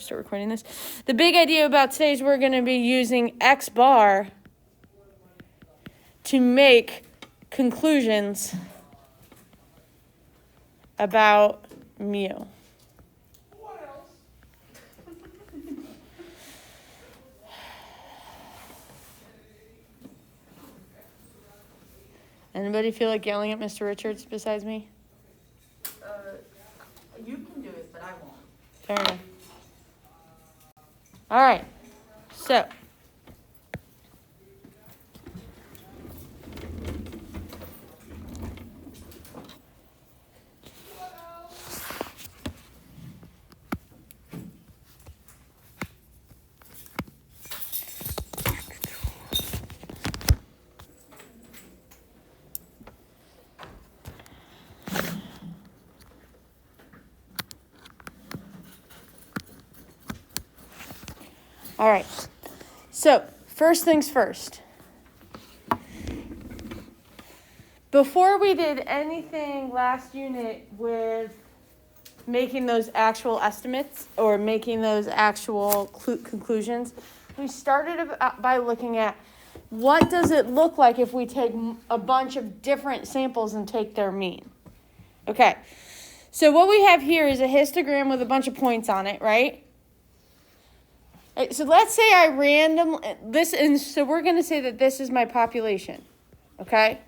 start recording this. The big idea about today is we're going to be using xbar to make conclusions about mu. Anybody feel like yelling at Mr. Richards besides me? You can do it, but I won't. Fair enough. All right. So, all right. So, first things first. Before we did anything last unit with making those actual estimates or making those actual conclusions, we started by looking at what does it look like if we take a bunch of different samples and take their mean. Okay, so what we have here is a histogram with a bunch of points on it, right? So let's say I so we're going to say that this is my population, okay?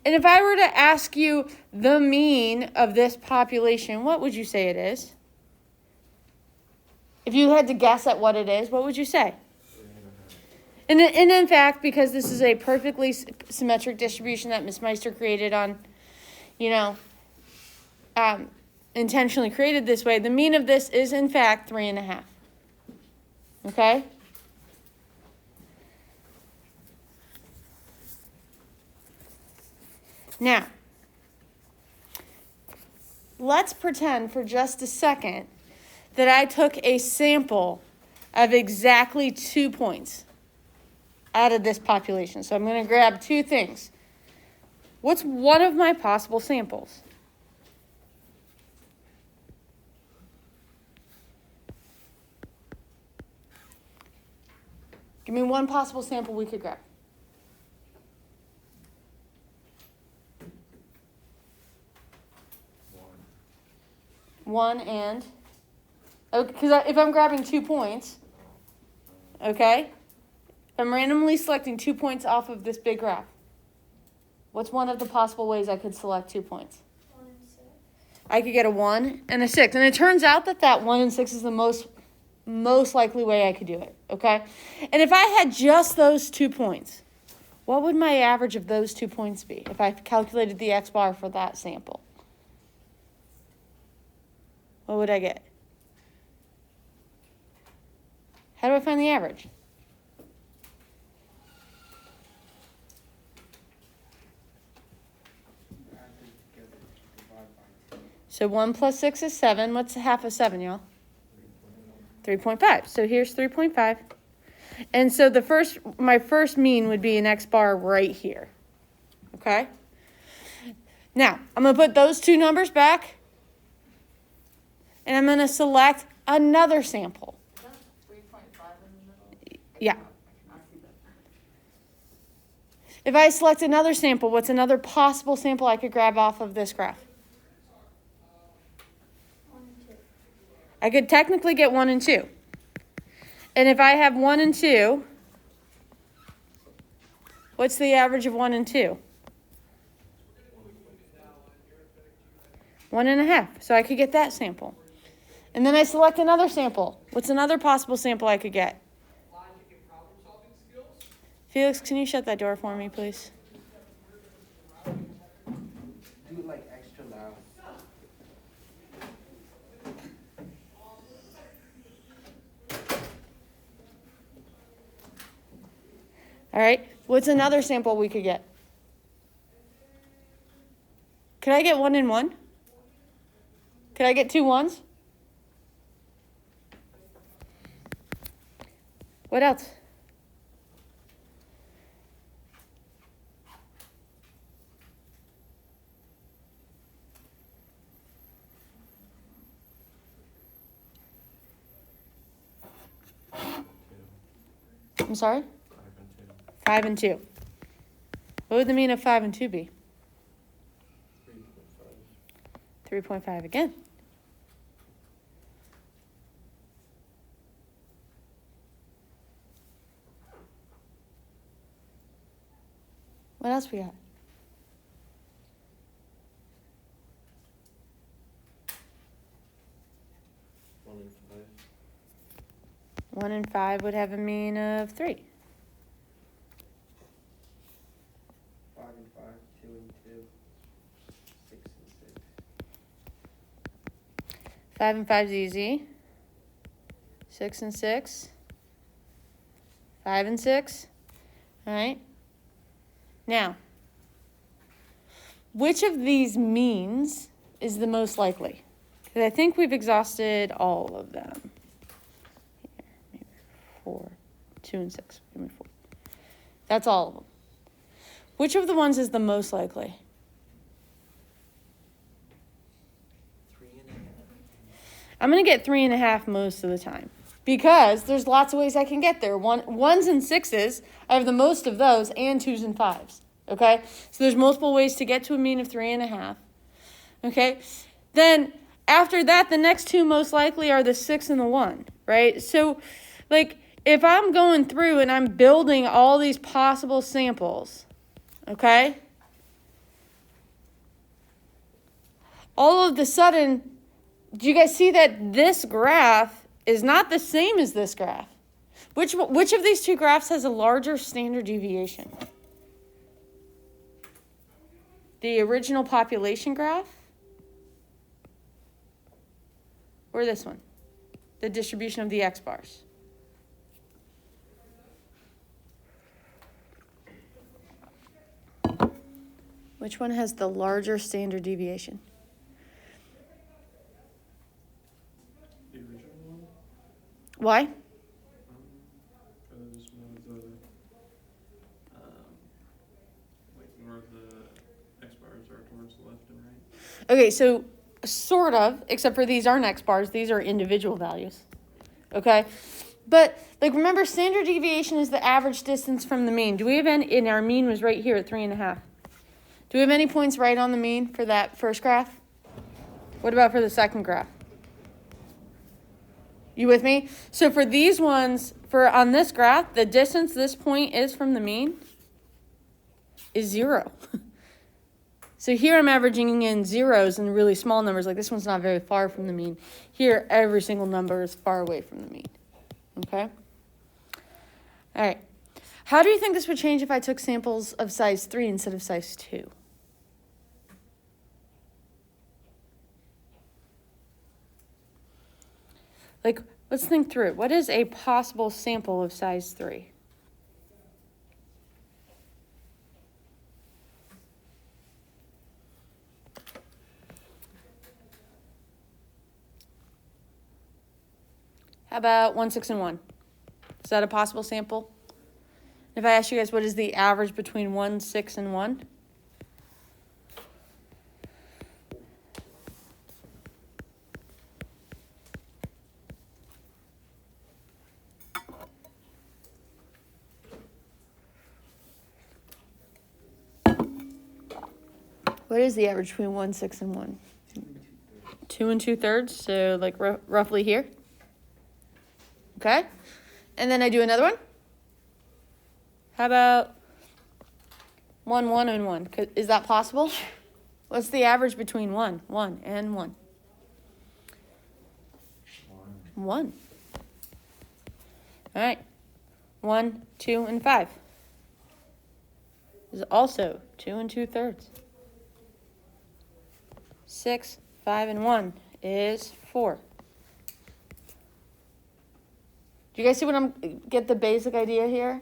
And if I were to ask you the mean of this population, what would you say it is? If you had to guess at what it is, what would you say? And in fact, because this is a perfectly symmetric distribution that Ms. Meister created on, intentionally created this way, the mean of this is in fact 3.5. Okay? Now, let's pretend for just a second that I took a sample of exactly 2 points out of this population. So I'm going to grab 2 things. What's one of my possible samples? Give me one possible sample we could grab. One and? Okay, because if I'm grabbing 2 points, okay? I'm randomly selecting 2 points off of this big graph. What's one of the possible ways I could select 2 points? 1 and 6. I could get a 1 and a 6. And it turns out that 1 and 6 is the most likely way I could do it, okay? And if I had just those 2 points, what would my average of those 2 points be if I calculated the x-bar for that sample? What would I get? How do I find the average? So 1 plus 6 is 7. What's half of 7, y'all? 3.5. So here's 3.5. And so my first mean would be an x-bar right here. Okay? Now, I'm going to put those 2 numbers back. And I'm going to select another sample. Is that 3.5 in the middle? Yeah. I see that. If I select another sample, what's another possible sample I could grab off of this graph? 1 and 2. I could technically get 1 and 2. And if I have 1 and 2, what's the average of 1 and 2? 1.5. So I could get that sample. And then I select another sample. What's another possible sample I could get? Logic and problem solving skills. Felix, can you shut that door for me, please? Do it like extra loud. All right. What's another sample we could get? Could I get 1 and 1? Could I get 2 1s? What else? I'm sorry? 5 and 2. 5 and 2. What would the mean of 5 and 2 be? 3.5. 3.5 again. What else we got? 1 and 5. 1 and 5 would have a mean of 3. 5 and 5, 2 and 2, 6 and 6. 5 and 5 is easy. 6 and 6. 5 and 6. All right. Now, which of these means is the most likely? Because I think we've exhausted all of them. Here, maybe 4, 2 and 6. Give me 4. That's all of them. Which of the ones is the most likely? 3.5. I'm going to get 3.5 most of the time because there's lots of ways I can get there. Ones and 6s, I have the most of those, and 2s and 5s. Okay? So there's multiple ways to get to a mean of 3.5. Okay? Then after that, the next two most likely are the 6 and the 1, right? So, like, if I'm going through and I'm building all these possible samples, okay? All of a sudden, do you guys see that this graph is not the same as this graph? Which of these two graphs has a larger standard deviation? The original population graph? Or this one? The distribution of the x-bars. Which one has the larger standard deviation? The original one? Why? Because more of the, more of the X bars are towards the left and right. Okay, so sort of, except for these aren't x-bars. These are individual values. Okay? But, like, remember, standard deviation is the average distance from the mean. Do we have any, and our mean was right here at 3.5. Do we have any points right on the mean for that first graph? What about for the second graph? You with me? So for these ones, on this graph, the distance this point is from the mean is 0. So here I'm averaging in zeros and really small numbers. Like this one's not very far from the mean. Here, every single number is far away from the mean. Okay? All right. How do you think this would change if I took samples of size 3 instead of size 2? Like, let's think through it. What is a possible sample of size 3? How about 1, 6, and 1? Is that a possible sample? If I ask you guys what is the average between 1, 6, and 1? What is the average between 1, 6, and 1? 2 and 2/3, so like roughly here. Okay? And then I do another one. How about 1, 1, and 1? Is that possible? What's the average between 1, 1, and 1? 1. All right. 1, 2, and 5 is also 2 and 2/3. 6, 5, and 1 is 4. Do you guys see what get the basic idea here?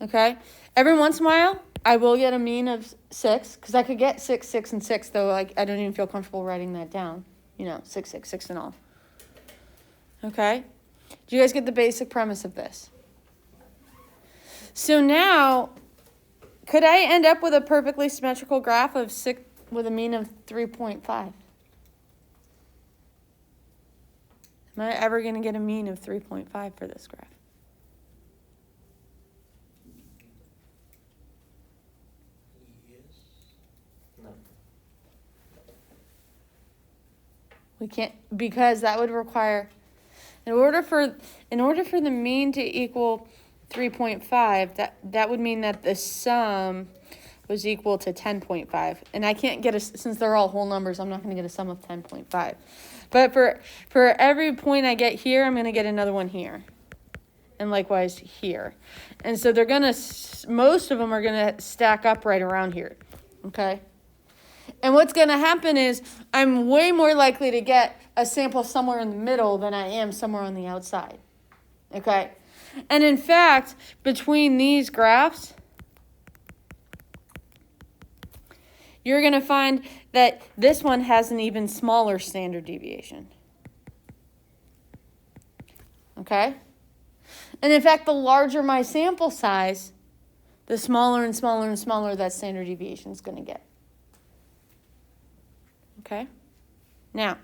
Okay. Every once in a while, I will get a mean of 6, because I could get 6, 6, and 6, though I don't even feel comfortable writing that down. 6, 6, 6 and all. Okay. Do you guys get the basic premise of this? So now, could I end up with a perfectly symmetrical graph of 6 with a mean of 3.5? Am I ever going to get a mean of 3.5 for this graph? We can't, because that would require, in order for the mean to equal 3.5, that would mean that the sum was equal to 10.5. And I can't get since they're all whole numbers, I'm not going to get a sum of 10.5. But for every point I get here, I'm going to get another one here. And likewise here. And so they're going to, most of them are going to stack up right around here. Okay? And what's going to happen is I'm way more likely to get a sample somewhere in the middle than I am somewhere on the outside. Okay? And in fact, between these graphs, you're going to find that this one has an even smaller standard deviation. Okay? And in fact, the larger my sample size, the smaller and smaller and smaller that standard deviation is going to get. Okay? Now,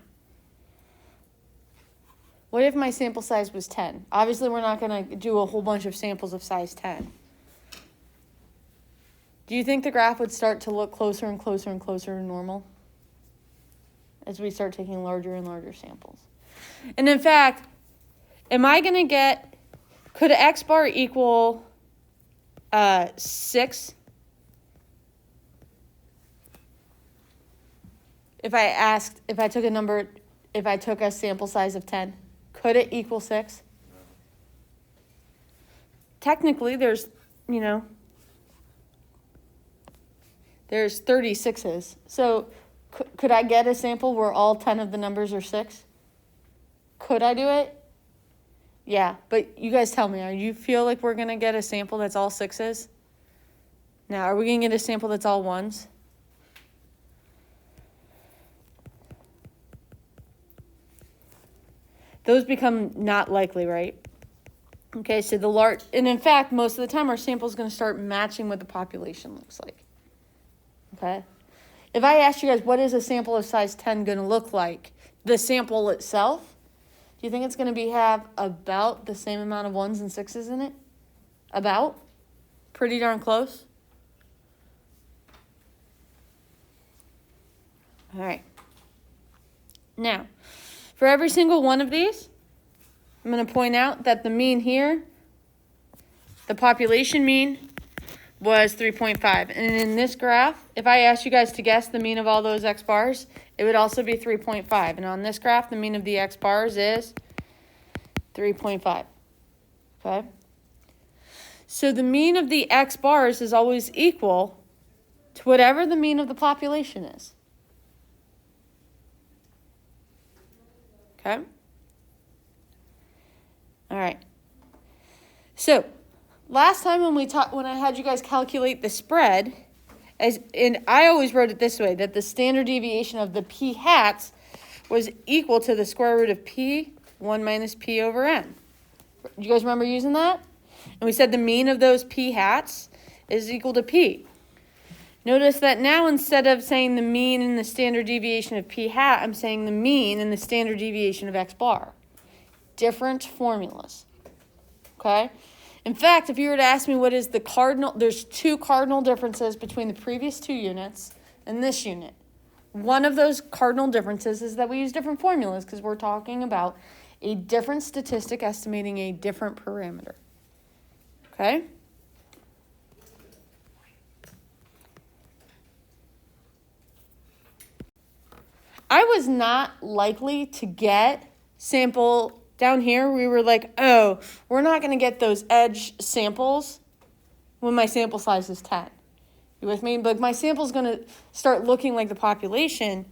what if my sample size was 10? Obviously, we're not going to do a whole bunch of samples of size 10. Do you think the graph would start to look closer and closer and closer to normal as we start taking larger and larger samples? And in fact, could an x bar equal 6? If I took a sample size of 10, could it equal 6? Technically, there's 36s. So could I get a sample where all 10 of the numbers are 6? Could I do it? Yeah, but you guys tell me, do you feel like we're going to get a sample that's all 6s? Now, are we going to get a sample that's all 1s? Those become not likely, right? Okay, so and in fact, most of the time, our sample is going to start matching what the population looks like. Okay? If I asked you guys, what is a sample of size 10 going to look like? The sample itself, do you think it's going to have about the same amount of 1s and 6s in it? About? Pretty darn close? All right. Now, for every single one of these, I'm going to point out that the mean here, the population mean, was 3.5. And in this graph, if I asked you guys to guess the mean of all those x bars, it would also be 3.5. And on this graph, the mean of the x bars is 3.5. Okay? So the mean of the x bars is always equal to whatever the mean of the population is. Okay? All right. So, last time when I had you guys calculate the spread, and I always wrote it this way, that the standard deviation of the p hats was equal to the square root of p, 1 minus p over n. Do you guys remember using that? And we said the mean of those p hats is equal to p. Notice that now instead of saying the mean and the standard deviation of p hat, I'm saying the mean and the standard deviation of x bar. Different formulas. Okay? In fact, if you were to ask me what is the cardinal, there's 2 cardinal differences between the previous 2 units and this unit. One of those cardinal differences is that we use different formulas because we're talking about a different statistic estimating a different parameter. Okay? I was not likely to get sample down here. We were like, oh, we're not going to get those edge samples when my sample size is 10. You with me? But my sample is going to start looking like the population.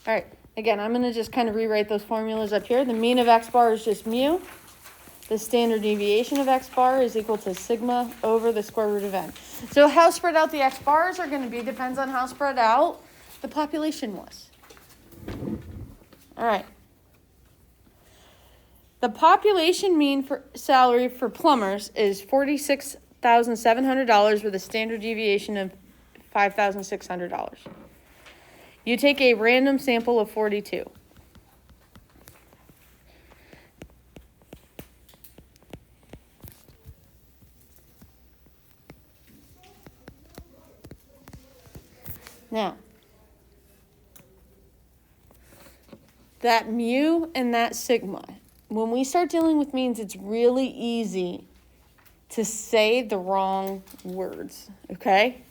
All right. Again, I'm going to just kind of rewrite those formulas up here. The mean of x bar is just mu. The standard deviation of x bar is equal to sigma over the square root of n. So how spread out the x bars are going to be depends on how spread out the population was. All right. The population mean for salary for plumbers is $46,700 with a standard deviation of $5,600. You take a random sample of 42. Now, that mu and that sigma, when we start dealing with means, it's really easy to say the wrong words, okay?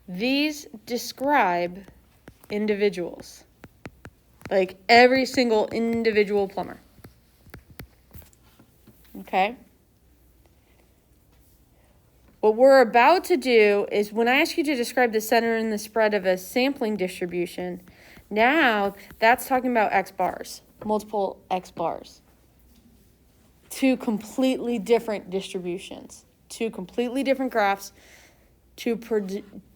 These describe individuals, like every single individual plumber, okay? What we're about to do is when I ask you to describe the center and the spread of a sampling distribution, now that's talking about X bars, multiple X bars. Two completely different distributions, two completely different graphs, two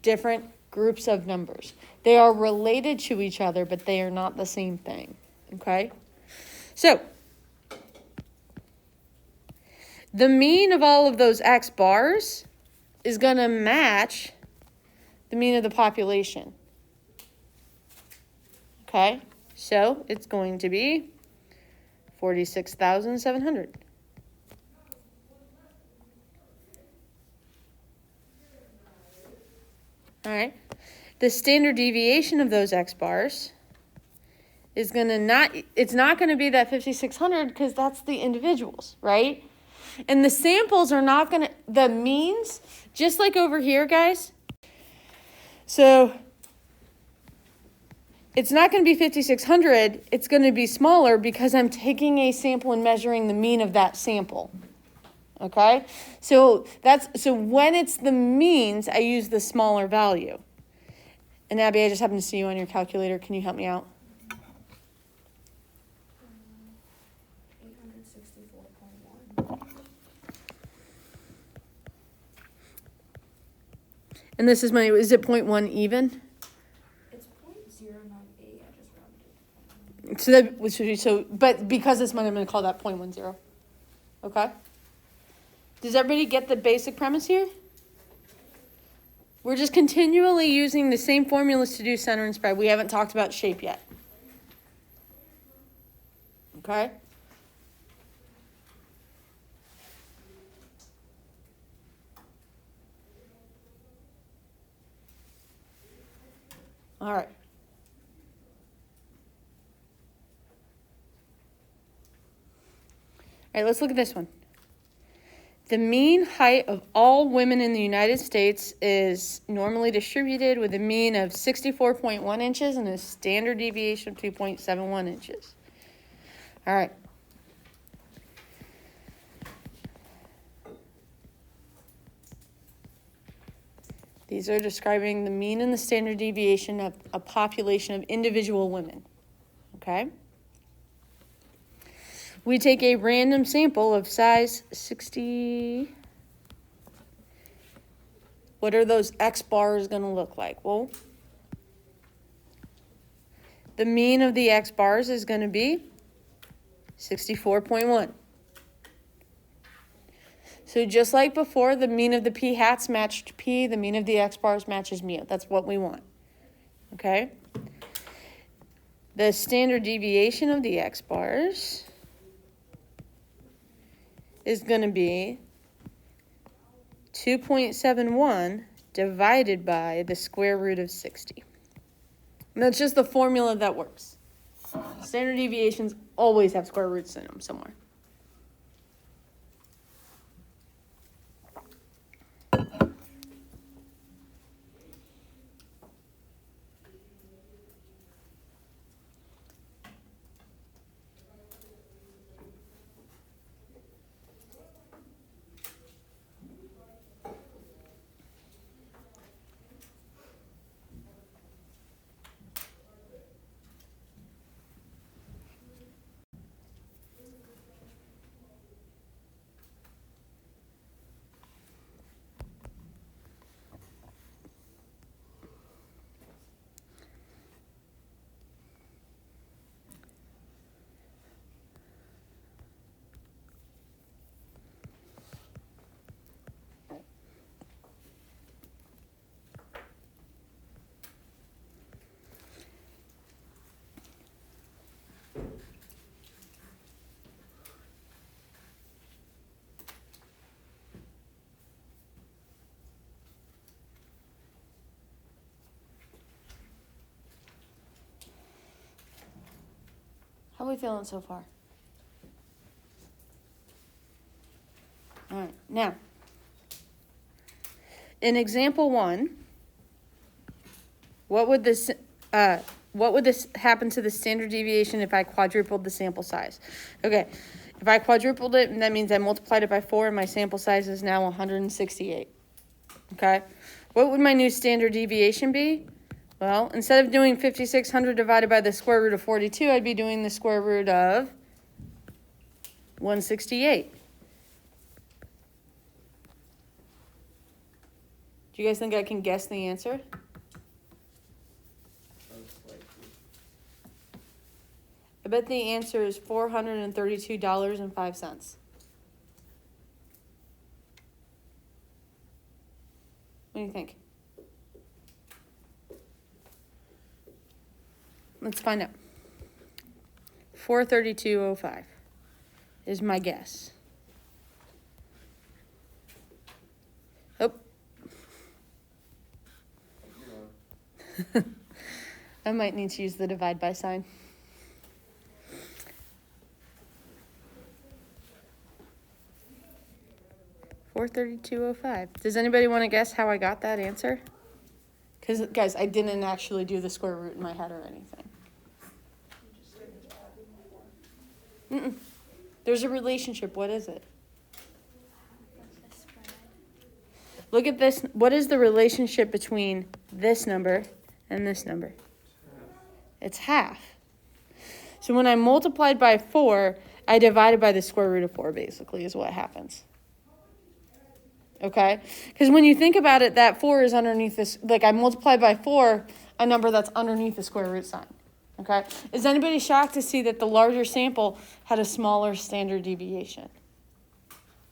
different groups of numbers. They are related to each other, but they are not the same thing, okay? So, the mean of all of those X bars is going to match the mean of the population. Okay, so it's going to be 46,700. All right, the standard deviation of those X bars is going to it's not going to be that 5,600 because that's the individuals, right? And the samples are not going to, the means, just like over here, guys. So it's not going to be 5,600. It's going to be smaller because I'm taking a sample and measuring the mean of that sample. Okay? So when it's the means, I use the smaller value. And Abby, I just happened to see you on your calculator. Can you help me out? 864.1. And this is is it 0.1 even? It's 0.098, I just rounded. But because it's mine, I'm going to call that 0.10. Okay? Does everybody get the basic premise here? We're just continually using the same formulas to do center and spread. We haven't talked about shape yet. Okay? All right. All right, let's look at this one. The mean height of all women in the United States is normally distributed with a mean of 64.1 inches and a standard deviation of 2.71 inches. All right. These are describing the mean and the standard deviation of a population of individual women. Okay? We take a random sample of size 60. What are those X bars going to look like? Well, the mean of the X bars is going to be 64.1. So just like before, the mean of the P hats matched P, the mean of the X bars matches mu. That's what we want. Okay? The standard deviation of the X bars is going to be 2.71 divided by the square root of 60. And that's just the formula that works. Standard deviations always have square roots in them somewhere. How are we feeling so far? All right, now, in example 1, what would this happen to the standard deviation if I quadrupled the sample size? Okay, if I quadrupled it, that means I multiplied it by 4, and my sample size is now 168. Okay, what would my new standard deviation be? Well, instead of doing 5,600 divided by the square root of 42, I'd be doing the square root of 168. Do you guys think I can guess the answer? Most likely. I bet the answer is $432.05. What do you think? Let's find out. 432.05 is my guess. Oh. You're wrong. I might need to use the divide by sign. $432.05. Does anybody want to guess how I got that answer? Because, guys, I didn't actually do the square root in my head or anything. You just started adding before. There's a relationship. What is it? That's the spread. Look at this. What is the relationship between this number and this number? It's half. So when I multiplied by 4, I divided by the square root of 4, basically, is what happens. Okay? Because when you think about it, that 4 is underneath this. Like, I multiplied by 4, a number that's underneath the square root sign. Okay? Is anybody shocked to see that the larger sample had a smaller standard deviation?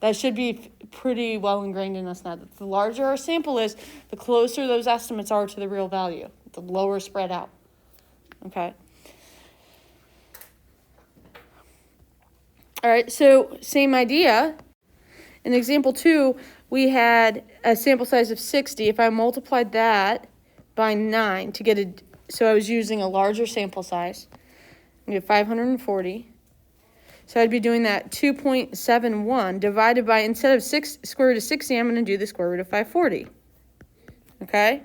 That should be pretty well ingrained in us now. That the larger our sample is, the closer those estimates are to the real value. The lower spread out. Okay? All right, so same idea. In example 2, we had a sample size of 60. If I multiplied that by 9 to get so I was using a larger sample size, we get 540. So I'd be doing that 2.71 divided by, instead of square root of 60, I'm going to do the square root of 540. Okay?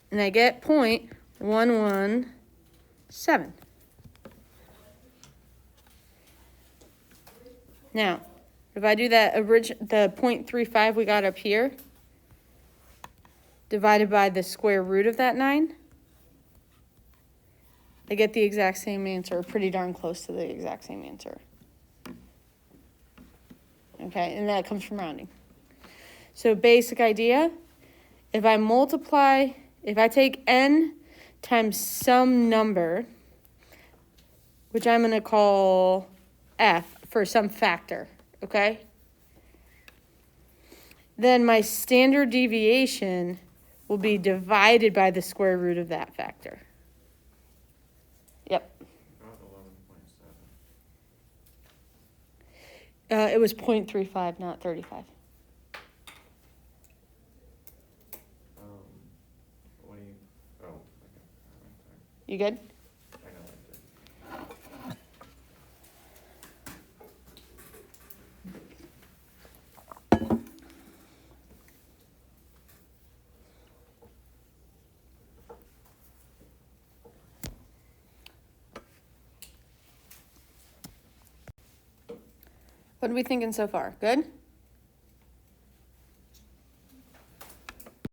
And I get 0.117. Now, if I do that the 0.35 we got up here, divided by the square root of that 9, I get the exact same answer, or pretty darn close to the exact same answer. Okay, and that comes from rounding. So basic idea, if I take n times some number, which I'm going to call f for some factor, okay? Then my standard deviation will be divided by the square root of that factor. Yep. About 11.7. It was 0.35, not 35. What do you, oh, okay. You good? I know what I did. What are we thinking so far? Good?